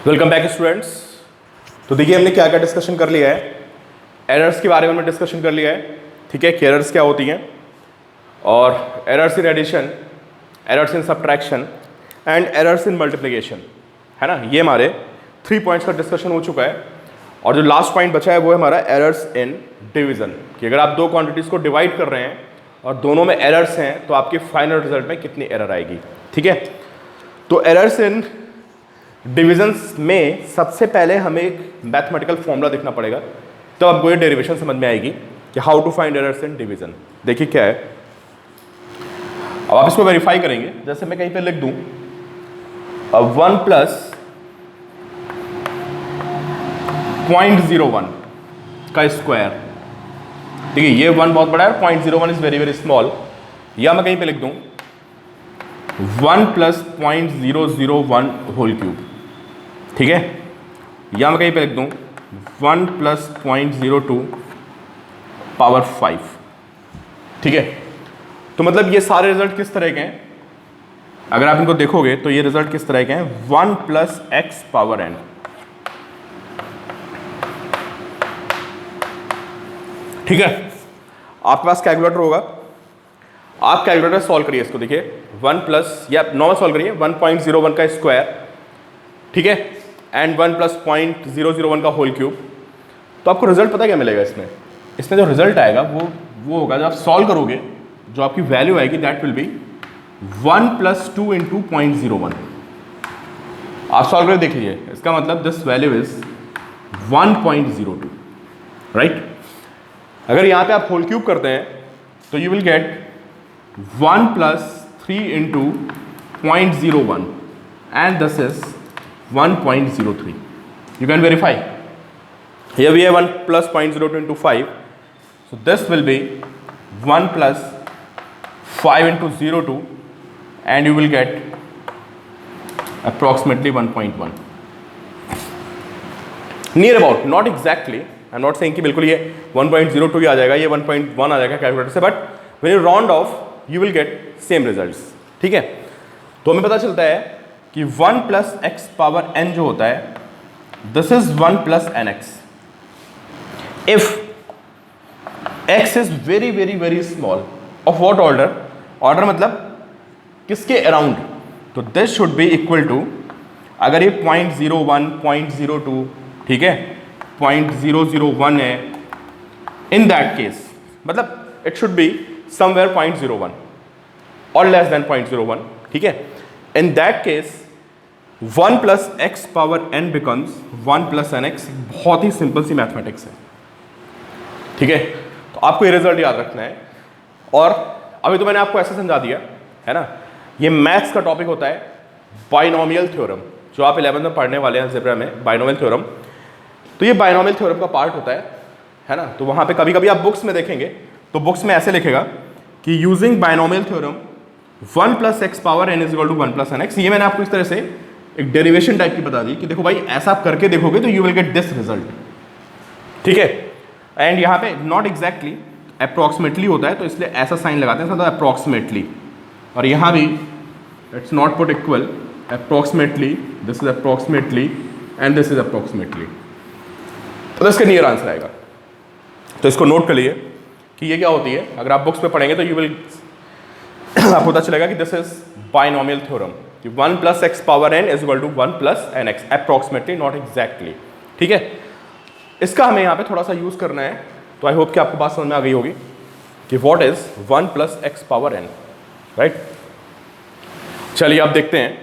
Welcome back students. तो देखिए हमने क्या क्या डिस्कशन कर लिया है। एरर्स के बारे में हमने डिस्कशन कर लिया है, ठीक है, कि एरर्स क्या होती हैं और errors in addition, errors in subtraction and errors in multiplication, है ना। ये हमारे 3 पॉइंट्स का डिस्कशन हो चुका है और जो लास्ट पॉइंट बचा है वो है हमारा एरर्स इन डिवीजन, कि अगर आप दो क्वांटिटीज़ को डिवाइड कर रहे हैं और दोनों में एरर्स हैं तो आपके फाइनल रिजल्ट में कितनी एरर आएगी, ठीक है। तो एरर्स इन डिविजन्स में सबसे पहले हमें एक मैथमेटिकल फॉर्मूला देखना पड़ेगा, तब आपको ये डेरिवेशन समझ में आएगी कि how to find errors in division. देखिए क्या है, अब आप इसको वेरीफाई करेंगे। जैसे मैं कहीं पे लिख दूं 1 प्लस 0.01 का स्क्वायर, ठीक है, ये 1 बहुत बड़ा है, 0.01 इज वेरी वेरी स्मॉल। या मैं कहीं पे लिख दूं 1 प्लस 0.001 होल क्यूब, ठीक है। या मैं कहीं पे लिख दूं 1 प्लस 0.02 पावर 5, ठीक है। तो मतलब ये सारे रिजल्ट किस तरह के हैं, अगर आप इनको देखोगे तो ये रिजल्ट किस तरह के हैं, 1 प्लस एक्स पावर एन, ठीक है। आपके पास कैलकुलेटर होगा, आप कैलकुलेटर सॉल्व करिए इसको। देखिए 1 प्लस, या नॉर्मल सॉल्व करिए, 1.01 का स्क्वायर, ठीक है, एंड 1 प्लस 0.001 का होल क्यूब। तो आपको रिजल्ट पता क्या मिलेगा इसमें, इसमें जो रिजल्ट आएगा वो होगा, जब आप सॉल्व करोगे जो आपकी वैल्यू आएगी that will B 1 plus 2 into 0.01। आप सॉल्व करके देख लीजिए, इसका मतलब दिस वैल्यू इज 1.02, राइट। अगर यहाँ पे आप होल क्यूब करते हैं तो you will get 1 plus 3 into 0.01 and this is 1.03. You can verify. Here we have 1 plus 0.02 into 5. So this will be 1 plus 5 into 0.2 and you will get approximately 1.1. Near about, not exactly. I'm not saying कि बिल्कुल ये 1.02 ही आ जाएगा, ये 1.1 आ जाएगा calculator से, but when you round off, you will get same results, ठीक है। तो हमें पता चलता है कि 1 प्लस एक्स पावर एन जो होता है, this is 1 plus n x if x is very very very small. Of what order, order मतलब किसके अराउंड, तो this should be equal to, अगर ये 0.01 0.02, ठीक है, 0.001 है, इन दैट केस मतलब इट शुड बी समवेयर 0.01 और लेस देन 0.01, ठीक है। In that case 1 plus x power n becomes 1 plus nx। बहुत ही सिंपल सी मैथमेटिक्स है, ठीक है। तो आपको ये रिजल्ट याद रखना है। और अभी तो मैंने आपको ऐसे समझा दिया है ना, ये मैथ्स का टॉपिक होता है बाइनोमियल थ्योरम, जो आप 11th में पढ़ने वाले हैं अलजेब्रा में, बाइनोमियल थ्योरम। तो ये बाइनोमियल थ्योरम का पार्ट होता है ना। तो वहां पे कभी कभी आप बुक्स में देखेंगे तो बुक्स में ऐसे लिखेगा कि using binomial theorem 1 plus x power n is equal to 1 plus n x. ये मैंने आपको इस तरह से एक डेरिवेशन टाइप की बता दी कि देखो भाई ऐसा आप करके देखोगे तो you will get this result, ठीक है। एंड यहाँ पे नॉट एग्जैक्टली, अप्रॉक्सीमेटली होता है, तो इसलिए ऐसा साइन लगाते हैं, मतलब अप्रॉक्सीमेटली। और यहाँ भी it's not put equal, approximately, this is approximately and this is approximately, तो इसका नियर आंसर आएगा। तो इसको नोट कर लिए कि ये क्या होती है। अगर आप बुक्स में पढ़ेंगे तो यू विल आपको पता चलेगा कि दिस इज बाइनोमियल थ्योरम, कि 1 plus x power n is equal to 1 plus n x, approximately not exactly, ठीक है। इसका हमें यहाँ पे थोड़ा सा यूज करना है। तो आई होप कि आपको बात समझ में आ गई होगी कि what is 1 plus x power n, right. चलिए आप देखते हैं।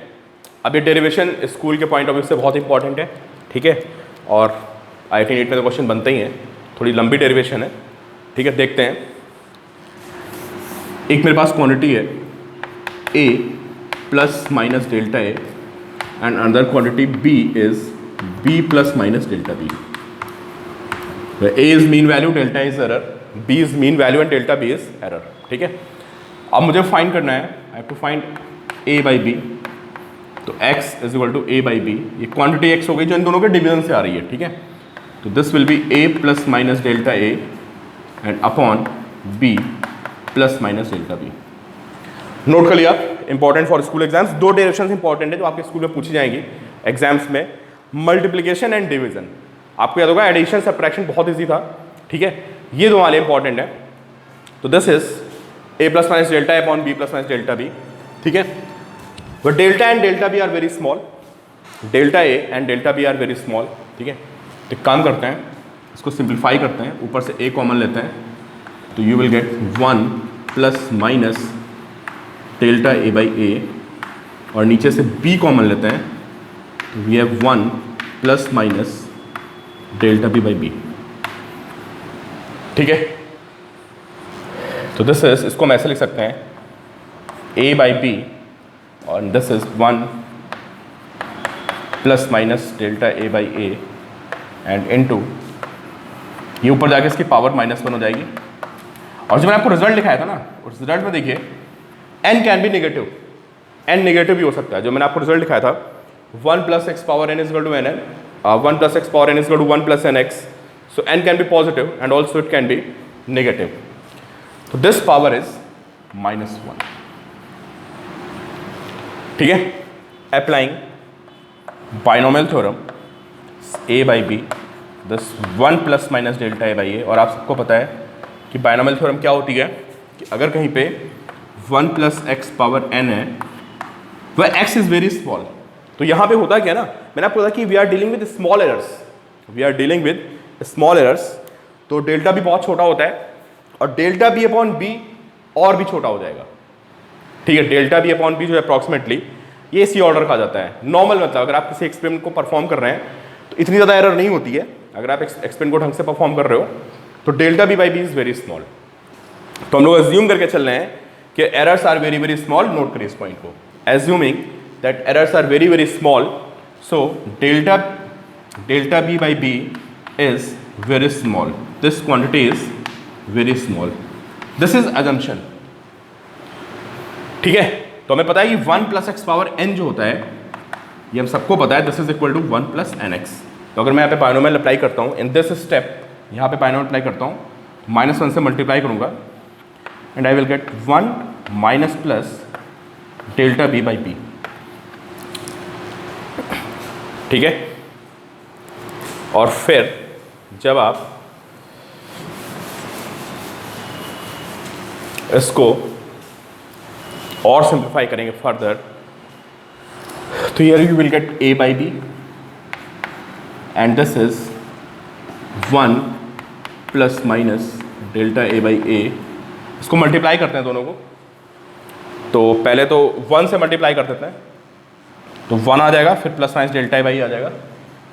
अब ये डेरिवेशन स्कूल के पॉइंट ऑफ व्यू से बहुत इंपॉर्टेंट है, ठीक है, और IIT NEET में तो क्वेश्चन बनते ही हैं। थोड़ी लंबी डेरिवेशन है, ठीक है। देखते हैं, एक मेरे पास क्वांटिटी है a plus minus delta a and another quantity b is b plus minus delta b। a is mean value, delta is error, b is mean value and delta b is error, ठीक है। अब मुझे find करना है, I have to find a by b। तो x is equal to a by b, ये quantity x हो गई जो इन दोनों के डिवीजन से आ रही है, ठीक है। तो this will be a plus minus delta a and upon b plus minus delta b. Note कर लिया, इंपॉर्टेंट फॉर स्कूल एग्जाम्स। दो डायरेक्शंस इंपॉर्टेंट है जो आपके स्कूल में पूछी जाएंगी एग्जाम्स में। Multiplication and division. आपको याद होगा एडिशन सब्ट्रैक्शन बहुत ईजी था, ठीक है, ये दो वाले इंपॉर्टेंट है। तो this is a plus minus delta A upon b plus minus delta b, ठीक है। But delta and delta b are very small, delta a and delta b are very small, ठीक है। तो एक काम करते हैं, इसको सिंप्लीफाई करते हैं, ऊपर से a कॉमन लेते हैं, तो you will get 1 plus minus delta A by ए, और नीचे से b कॉमन लेते हैं, तो we have 1 plus minus delta B by B, ठीक है। तो दिस इज, इसको हम ऐसे लिख सकते हैं a बाई बी, और this is 1 plus minus delta A by A and into, ये ऊपर जाके इसकी पावर -1 हो जाएगी। और जो मैंने आपको रिजल्ट दिखाया था ना, उस रिजल्ट में देखिए n can be negative, n negative भी हो सकता है। जो मैंने आपको रिजल्ट दिखाया था 1 plus x power n is equal to n, 1 plus x power n is equal to 1 plus n x, so n can be positive and also it can be negative. तो दिस पावर इज -1, ठीक है। Applying binomial theorem a by B, this 1 plus minus delta A by ए। और आप सबको पता है कि binomial theorem क्या होती है कि अगर कहीं पे 1 प्लस एक्स पावर n है, वह x इज वेरी स्मॉल, तो यहाँ पे होता क्या ना, मैंने आपको बताया कि we are dealing with small errors, we are dealing with small errors, तो डेल्टा भी बहुत छोटा होता है, और डेल्टा बी अपॉन बी और भी छोटा हो जाएगा, ठीक है। डेल्टा बी अपॉन बी जो है अप्रॉक्सीमेटली ये इसी ऑर्डर का जाता है। नॉर्मल मतलब अगर आप किसी एक्सपेरिमेंट को परफॉर्म कर रहे हैं तो इतनी ज़्यादा एरर नहीं होती है। अगर आप एक्सपेरिमेंट को ढंग से परफॉर्म कर रहे हो तो delta B by b is very small. तो हम लोग एज्यूम करके चल रहे हैं कि errors are very very small. Note करिए इस पॉइंट को, assuming that errors are very very small, so delta B by b is very small, this quantity is very small, this is assumption, ठीक है। तो हमें पता है कि 1 प्लस एक्स पावर n जो होता है, ये हम सबको पता है, this is equal to 1 plus n x. तो अगर मैं यहाँ पे बाइनोमियल अप्लाई करता हूँ इन दिस स्टेप, यहाँ पे बाइनोमियल अप्लाई करता हूँ, -1 से मल्टीप्लाई करूँगा and I will get 1 minus plus delta B by B, ठीक है। और फिर जब आप इसको और सिंप्लीफाई करेंगे फर्दर, तो here you will get a by B and this is 1 plus minus delta a by A. इसको मल्टीप्लाई करते हैं दोनों को, तो पहले तो 1 से मल्टीप्लाई कर देते हैं, तो 1 आ जाएगा, फिर plus minus delta a by आ जाएगा,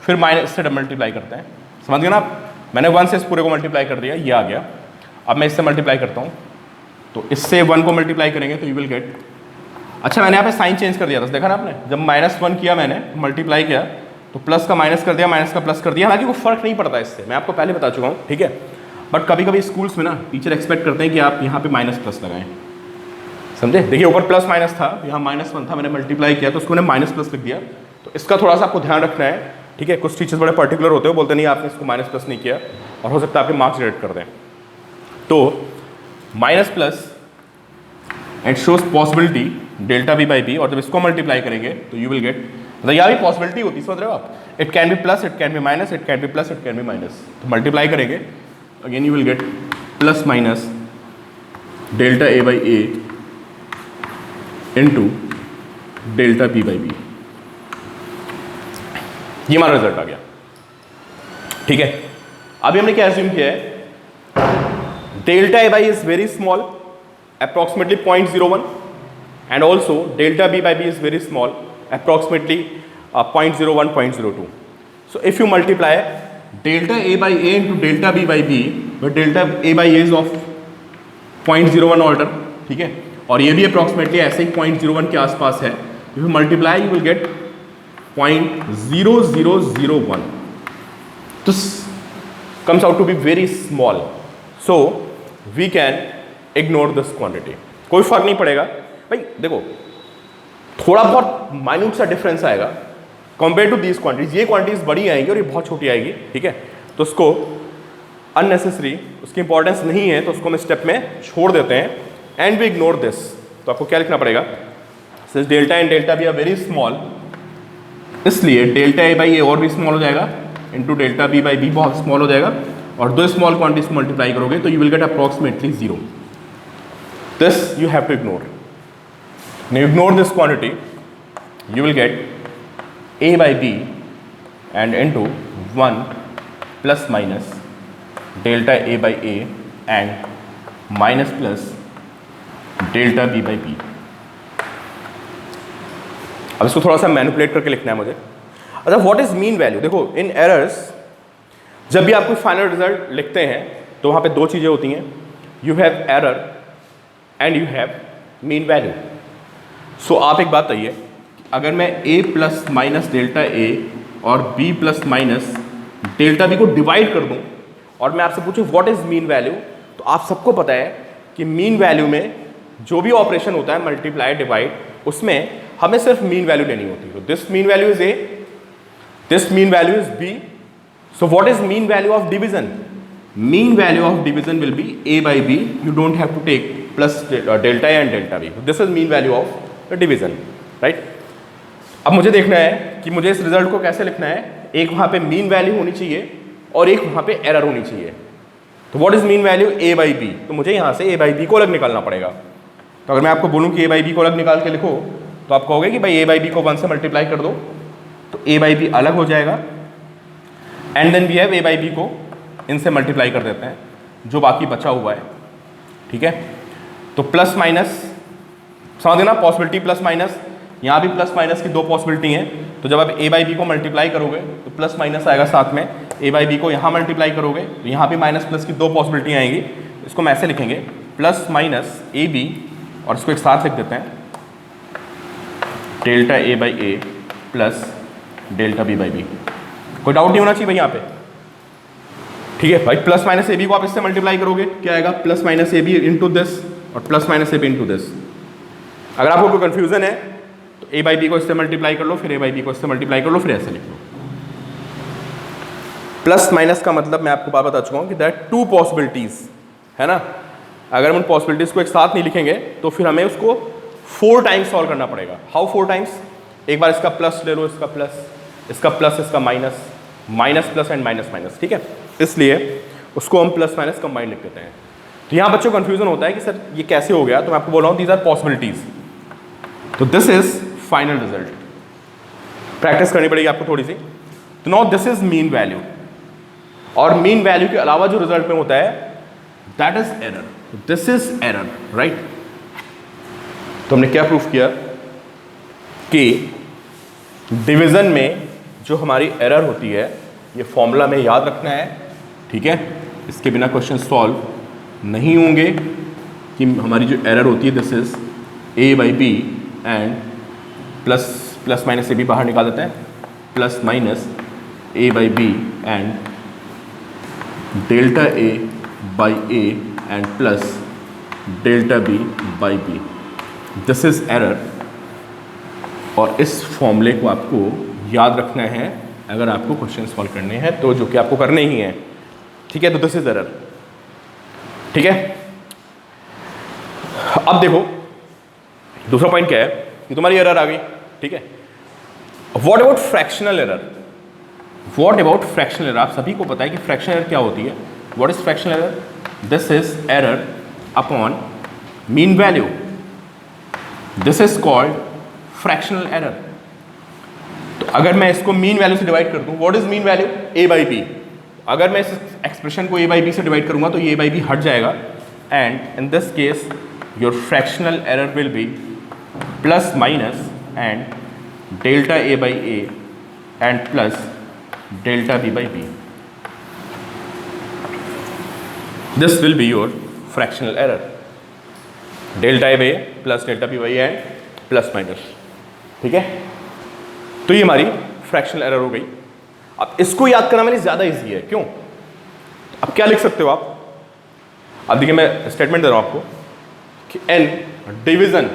फिर माइनस से मल्टीप्लाई करते हैं। समझ गए ना आप, मैंने 1 से इस पूरे को मल्टीप्लाई कर दिया, ये आ गया। अब मैं इससे मल्टीप्लाई करता हूँ, तो इससे 1 को मल्टीप्लाई करेंगे तो यू विल गेट, अच्छा मैंने यहाँ पे साइन चेंज कर दिया था, देखा ना आपने, जब -1 किया मैंने मल्टीप्लाई किया तो प्लस का माइनस कर दिया, माइनस का प्लस कर दिया। हालांकि वो फर्क नहीं पड़ता इससे, मैं आपको पहले बता चुका हूँ, ठीक है। बट कभी कभी स्कूल्स में ना टीचर एक्सपेक्ट करते हैं कि आप यहाँ पे माइनस प्लस लगाएं, समझे। देखिए ऊपर प्लस माइनस था, यहाँ -1 था, मैंने मल्टीप्लाई किया तो उसको मैंने माइनस प्लस लिख दिया। तो इसका थोड़ा सा आपको ध्यान रखना है, ठीक है। कुछ टीचर्स बड़े पर्टिकुलर होते हैं, बोलते नहीं आपने इसको माइनस प्लस नहीं किया, और हो सकता है आपके मार्क्स रिडक्ट कर दें। तो minus plus and shows possibility delta B by b, और जब इसको मल्टीप्लाई करेंगे तो यू विल गेट, मतलब यहाँ भी पॉसिबिलिटी होती है, समझ रहे हो आप। It can be plus, it can be minus, it can be plus, it can be minus. तो मल्टीप्लाई करेंगे again you will get plus minus delta A by a into delta B by b, ये हमारा result आ गया, ठीक है। अभी हमने क्या एज्यूम किया है, delta A by is very small, approximately 0.01, and also delta b by b is very small, approximately 0.01, 0.02. So if you multiply delta a by a into delta b by b, where delta a by a is of 0.01 order, ठीक है, और ये भी approximately ऐसे ही 0.01 के आसपास है। If you multiply you will gate 0.0001, this comes out to be very small, so we can ignore this quantity, कोई फर्क नहीं पड़ेगा भाई। देखो थोड़ा बहुत माइन्यूट सा डिफरेंस आएगा कंपेयर टू दीज क्वांटिटीज, ये क्वांटिटीज बड़ी आएंगी और ये बहुत छोटी आएगी, ठीक है। तो उसको अननेसेसरी, उसकी इंपॉर्टेंस नहीं है, तो उसको हम स्टेप में छोड़ देते हैं एंड वी इग्नोर दिस। तो आपको क्या लिखना पड़ेगा, since delta and delta b are very small इसलिए डेल्टा ए बाई ए और भी स्मॉल हो जाएगा into delta B by b बहुत स्मॉल हो जाएगा, और दो स्मॉल क्वांटिटीज को मल्टीप्लाई करोगे तो you will get approximately 0. This you have to ignore. Now ignore this quantity, you will get a by b and into 1 plus minus delta a by a and minus plus delta b by b. अब इसको थोड़ा सा manipulate करके लिखना है मुझे. अच्छा, what is mean value? देखो, इन एरर्स जब भी आप कोई फाइनल रिजल्ट लिखते हैं तो वहाँ पे दो चीज़ें होती हैं, you have error and you have mean value. So आप एक बात बताइए, अगर मैं a plus minus delta A और b plus minus delta B को डिवाइड कर दूं और मैं आपसे पूछूं व्हाट इज मीन वैल्यू, तो आप सबको पता है कि मीन वैल्यू में जो भी ऑपरेशन होता है मल्टीप्लाई डिवाइड, उसमें हमें सिर्फ मीन वैल्यू लेनी होती है. तो this mean value is a, this mean value is b. So what is mean value of division? Mean value of division will be a by b. You don't have to take plus delta a and delta b. This is mean value of division, right. अब मुझे देखना है कि मुझे इस result को कैसे लिखना है. एक वहाँ पे मीन वैल्यू होनी चाहिए और एक वहाँ पे एरर होनी चाहिए. तो what is mean value? a by B. तो मुझे यहाँ से a बाई बी को अलग निकालना पड़ेगा. तो अगर मैं आपको बोलूँ कि a बाई बी को अलग निकाल के लिखो तो आप कहोगे कि भाई a बाई बी को 1 से मल्टीप्लाई कर दो, तो a बाई बी अलग हो जाएगा and then we have a by B को इनसे मल्टीप्लाई कर देते हैं जो बाकी बचा हुआ है. ठीक है, तो प्लस माइनस समझ देना, पॉसिबिलिटी प्लस माइनस, यहाँ भी प्लस माइनस की दो पॉसिबिलिटी हैं. तो जब आप a बाई बी को मल्टीप्लाई करोगे तो प्लस माइनस आएगा साथ में, a बाई बी को यहाँ मल्टीप्लाई करोगे तो यहाँ भी माइनस प्लस की दो पॉसिबिलिटी आएंगी. इसको मैं ऐसे लिखेंगे प्लस माइनस ए बी, और इसको एक साथ लिख देते हैं delta A by a plus delta B by b. कोई डाउट नहीं होना चाहिए भाई यहाँ पे. ठीक है भाई, प्लस माइनस ए बी को आप इससे मल्टीप्लाई करोगे, क्या आएगा? Plus minus A B into this और plus minus A B into this. अगर आपको कोई कंफ्यूजन है तो a बाई बी को इससे मल्टीप्लाई कर लो, फिर a बाई बी को इससे मल्टीप्लाई कर लो, फिर ऐसे लिख लो. प्लस माइनस का मतलब मैं आपको बात बता चुका हूँ कि दैट टू पॉसिबिलिटीज है ना. अगर हम उन पॉसिबिलिटीज को एक साथ नहीं लिखेंगे तो फिर हमें उसको 4 टाइम्स सॉल्व करना पड़ेगा. How 4 times? एक बार इसका प्लस ले लो, इसका प्लस, इसका प्लस, इसका minus, minus plus and minus minus. ठीक है, इसलिए उसको हम प्लस माइनस कंबाइंड लिख देते हैं. तो यहाँ बच्चों को कंफ्यूजन होता है कि सर ये कैसे हो गया, तो मैं आपको बोल रहा हूँ दीज आर पॉसिबिलिटीज. तो this is final result. Practice करनी पड़ेगी आपको थोड़ी सी. तो now this is mean value, और मीन वैल्यू के अलावा जो रिजल्ट में होता है that is error. This is error, right. तो हमने क्या प्रूफ किया कि डिवीजन में जो हमारी एरर होती है ये फॉर्मूला में याद रखना है. ठीक है, इसके बिना क्वेश्चन सॉल्व नहीं होंगे कि हमारी जो एरर होती है this is a by B and plus minus A b बाहर निकाल देते हैं, plus minus a by B and delta a by a and plus delta b by b. This is error, और इस फॉर्मूले को आपको याद रखना है अगर आपको क्वेश्चन सॉल्व करने हैं, तो जो कि आपको करने ही हैं. ठीक है, तो दिस इज एरर. ठीक है, अब देखो दूसरा पॉइंट क्या है कि तुम्हारी एरर आ गई. ठीक है, what about fractional error? What about fractional error? आप सभी को पता है कि फ्रैक्शनल एरर क्या होती है. What is fractional error? This is error upon mean value. This is called fractional error. तो अगर मैं इसको मीन वैल्यू से डिवाइड कर दूं, what is mean value? a by b. अगर मैं इस एक्सप्रेशन को a बाई बी से डिवाइड करूंगा तो ये a बाई बी हट जाएगा, and in this case your fractional error will be plus minus and delta a by a and plus delta b by b. This will be your fractional error. Delta a by a plus delta b by a and plus minus. ठीक है, तो ये हमारी fractional error हो गई. अब इसको याद करना मेरे ज़्यादा इजी है. क्यों? अब क्या लिख सकते हो आप? अब देखिए मैं स्टेटमेंट दे रहा हूं आपको कि in division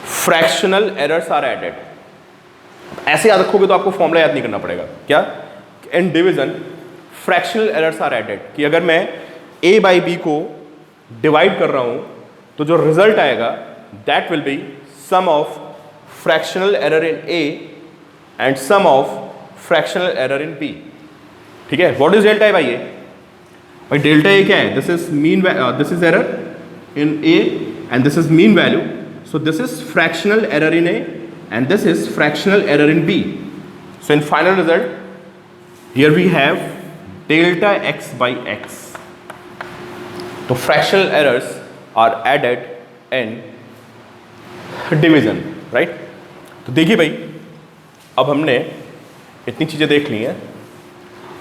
fractional errors are added. ऐसे याद रखोगे तो आपको फॉर्मूला याद नहीं करना पड़ेगा. क्या? In division fractional errors are added, कि अगर मैं a बाई बी को डिवाइड कर रहा हूं तो जो रिजल्ट आएगा that will be sum of fractional error in a and sum of fractional error in P. ठीक है, what is delta A by A? भाई डेल्टा ए क्या है? This is mean, this is error in A and this is mean value, so this is fractional error in A and this is fractional error in B. So in final result, here we have delta x by x. So fractional errors are added in division, right? तो देखिए भाई, अब हमने इतनी चीज़ें देख ली हैं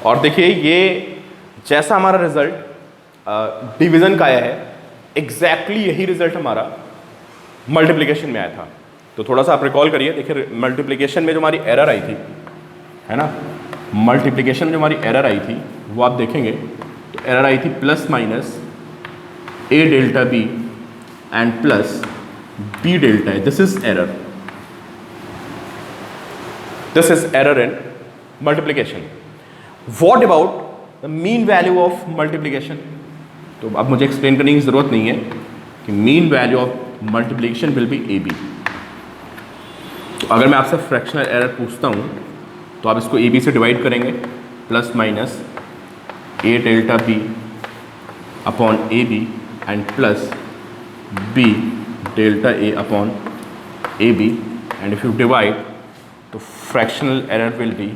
और देखिए ये जैसा हमारा रिजल्ट डिवीज़न का आया है, एग्जैक्टली यही रिजल्ट हमारा मल्टीप्लिकेशन में आया था। तो थोड़ा सा आप रिकॉल करिए, देखिए मल्टीप्लिकेशन में जो हमारी एरर आई थी, है ना, मल्टीप्लिकेशन में जो हमारी एरर आई थी वो आप देखेंगे तो एरर आई थी plus minus A delta b and plus B delta a. This is error, this is error in multiplication. What about the mean value of multiplication? तो अब मुझे एक्सप्लेन करने की ज़रूरत नहीं है कि mean value of multiplication will be a b. अगर मैं आपसे फ्रैक्शनल एरर पूछता हूँ तो आप इसको ए बी से डिवाइड करेंगे, plus minus A delta B upon A B and plus B delta A upon A B, and if you divide तो fractional error will be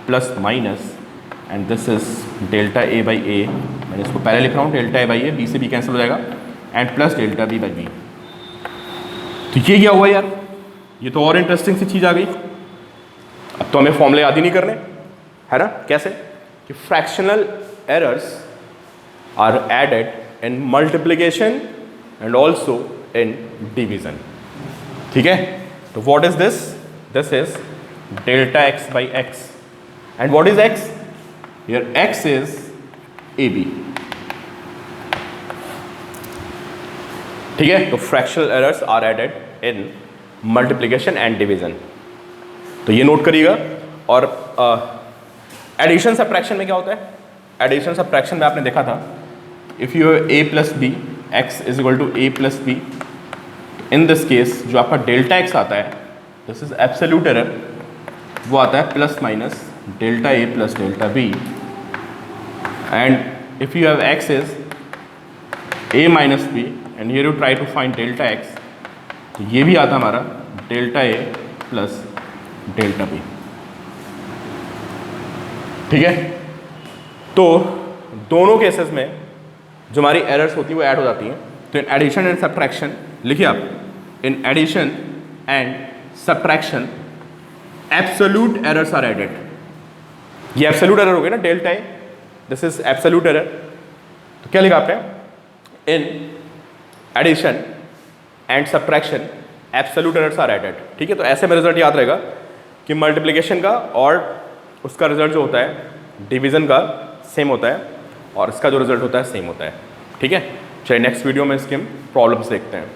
plus minus and this is delta A by A. मैंने इसको पहले लिख रहा हूँ delta A by A, B से B cancel हो जाएगा, and plus delta B by B. तो ये क्या हुआ यार? ये तो और इंटरेस्टिंग सी चीज़ आ गई। अब तो हमें फॉर्मूले याद ही नहीं करने, है ना? कैसे कि fractional errors are added in multiplication and also in division. ठीक है, तो what is this? This is delta x by x, and what is x? Here x is a b. ठीक है, तो fractional errors are added in multiplication and division, तो ये note करिएगा। और एडिशन सब्ट्रैक्शन में क्या होता है? एडिशन सब्ट्रैक्शन में आपने देखा था, if you have a plus b, x is equal to a plus b, in this case जो आपका डेल्टा एक्स आता है, दिस इज एब्सोल्यूट एरर, वो आता है plus minus delta a plus delta b, and if you have x is a minus b and here you try to find delta x, तो ये भी आता हमारा delta a plus delta b. ठीक है, तो दोनों केसेस में जो हमारी एरर्स होती है वो ऐड हो जाती हैं। तो इन एडिशन एंड सब्ट्रैक्शन लिखिए आप, in addition and subtraction absolute errors are added. ये एब्सोल्यूट एरर हो गया ना, delta a, this is absolute error. तो क्या लिखा आपने? In addition and subtraction absolute errors are added. ठीक है, तो ऐसे में रिजल्ट याद रहेगा कि मल्टीप्लिकेशन का और उसका रिजल्ट जो होता है डिवीजन का सेम होता है और इसका जो रिजल्ट होता है सेम होता है। ठीक है, चलिए नेक्स्ट वीडियो में इसके हम प्रॉब्लम्स देखते हैं।